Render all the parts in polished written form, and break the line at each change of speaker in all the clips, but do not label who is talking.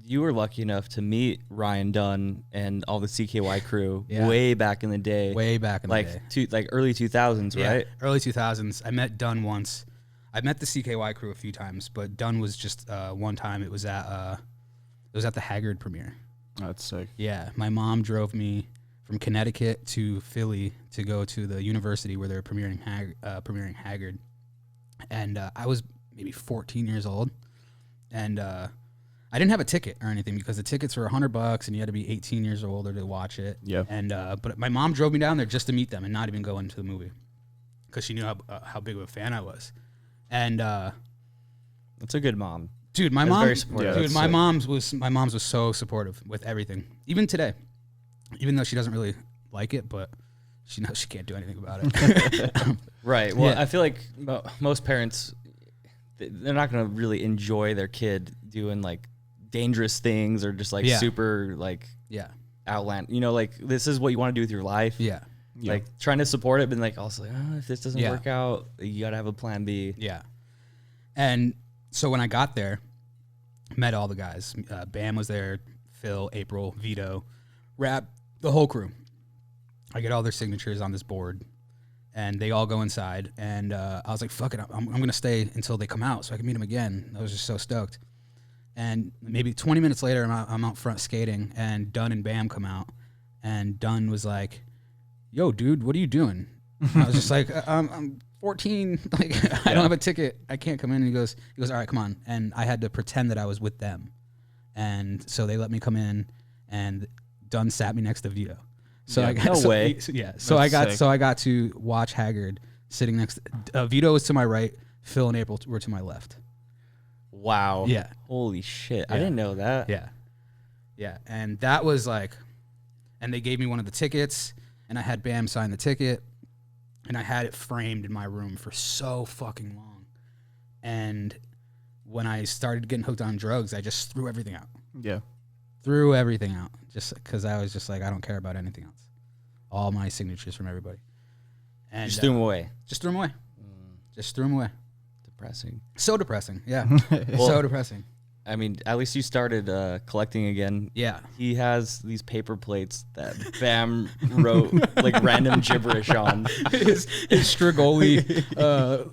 you were lucky enough to meet Ryan Dunn and all the CKY crew way back in the day.
Way back in the day.
Like early 2000s, right?
Early 2000s. I met Dunn once. I met the CKY crew a few times, but Dunn was just one time. It was at the Haggard premiere.
That's sick.
Yeah, my mom drove me from Connecticut to Philly to go to the university where they were premiering Haggard. And I was maybe 14 years old. And I didn't have a ticket or anything because the tickets were $100 and you had to be 18 years old or to watch it.
Yeah.
And but my mom drove me down there just to meet them and not even go into the movie because she knew how big of a fan I was. And
that's a good mom,
dude. My
that's
mom,
very supportive.
Dude, my mom's was so supportive with everything, even today. Even though she doesn't really like it, but she knows she can't do anything about it.
Right. Well, I feel like most parents, they're not going to really enjoy their kid doing like dangerous things or just like super like outland. You know, like this is what you want to do with your life.
Yeah.
Like trying to support it, but like also like, if this doesn't work out, you got to have a plan B.
Yeah. And so when I got there, met all the guys. Bam was there, Phil, April, Vito, RAAB, the whole crew. I get all their signatures on this board, and they all go inside. And I was like, fuck it, I'm going to stay until they come out so I can meet them again. I was just so stoked. And maybe 20 minutes later, I'm out front skating, and Dunn and Bam come out. And Dunn was like, yo, dude, what are you doing? I was just like, I'm 14. Like, I don't have a ticket. I can't come in. And he goes, all right, come on. And I had to pretend that I was with them. And so they let me come in, and Dunn sat me next to Vito. So I got So I got to watch Haggard sitting next to Vito was to my right, Phil and April were to my left.
Wow.
Yeah.
Holy shit.
Yeah.
I didn't know that.
Yeah. Yeah. And that was like, and they gave me one of the tickets, and I had Bam sign the ticket, and I had it framed in my room for so fucking long. And when I started getting hooked on drugs, I just threw everything out.
Yeah.
Threw everything out just because I was just like, I don't care about anything else. All my signatures from everybody. And
just threw them away.
Just threw them away. Just threw them away.
Depressing.
So depressing. Yeah. So depressing.
I mean, at least you started collecting again.
Yeah.
He has these paper plates that Bam wrote like random gibberish on.
his Strigoli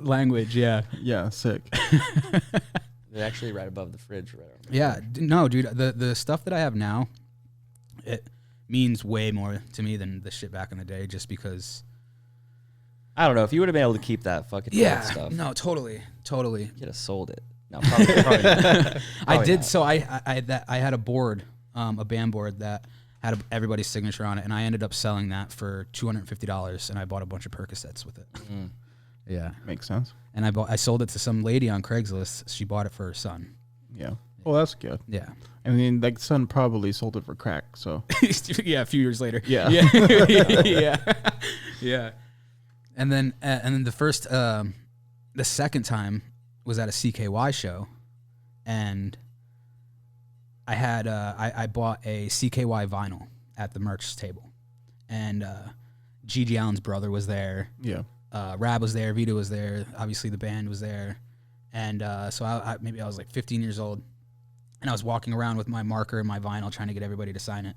language. Yeah.
Yeah. Sick.
They're actually right above the fridge. Right over
yeah. No, dude. The stuff that I have now, it means way more to me than the shit back in the day, just because.
I don't know if you would have been able to keep that fucking stuff.
No, totally.
You could have sold it. No, probably not.
I did. Not. So I had a board, a band board that had everybody's signature on it, and I ended up selling that for $250, and I bought a bunch of Percocets with it. Mm. Yeah,
makes sense.
And I sold it to some lady on Craigslist. She bought it for her son.
Yeah. Well, that's good.
Yeah.
I mean, like, son probably sold it for crack. So.
Yeah, a few years later.
Yeah.
Yeah. Yeah. And then the second time was at a CKY show, and I had I bought a CKY vinyl at the merch table, and G.G. Allen's brother was there.
Yeah.
RAAB was there. Vito was there. Obviously, the band was there, and so I maybe I was like 15 years old, and I was walking around with my marker and my vinyl trying to get everybody to sign it,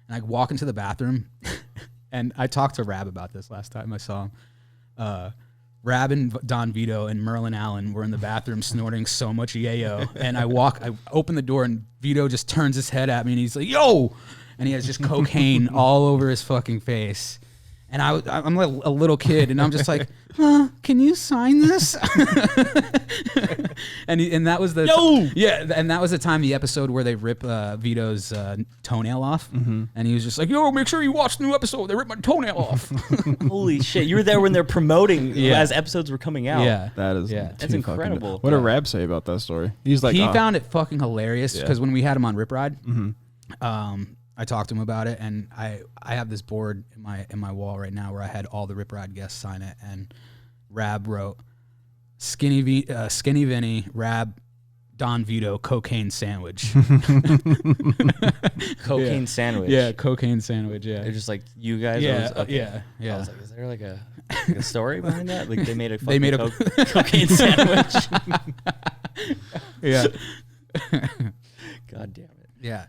and I walk into the bathroom. And I talked to RAAB about this last time I saw him. RAAB and Don Vito and Merlin Allen were in the bathroom snorting so much yayo. And I open the door, and Vito just turns his head at me, and he's like, yo! And he has just cocaine all over his fucking face. And I'm like a little kid, and I'm just like, can you sign this? and that was the and that was the time, the episode where they rip Vito's toenail off, and he was just like, yo, make sure you watch the new episode. They ripped my toenail off.
Holy shit! You were there when they're promoting as episodes were coming out.
Yeah,
that's incredible.
What did RAAB say about that story? He's like,
he found it fucking hilarious because when we had him on Rip Ride, I talked to him about it, and I have this board in my wall right now where I had all the Rip Ride guests sign it, and RAAB wrote Skinny Vinny, RAAB, Don Vito, cocaine sandwich.
Cocaine sandwich.
Yeah, cocaine sandwich. Yeah,
they're just like, you guys.
Yeah,
okay.
yeah.
I was like, is there like a story behind that? Like they made a
fucking
cocaine sandwich.
Yeah.
God damn it.
Yeah.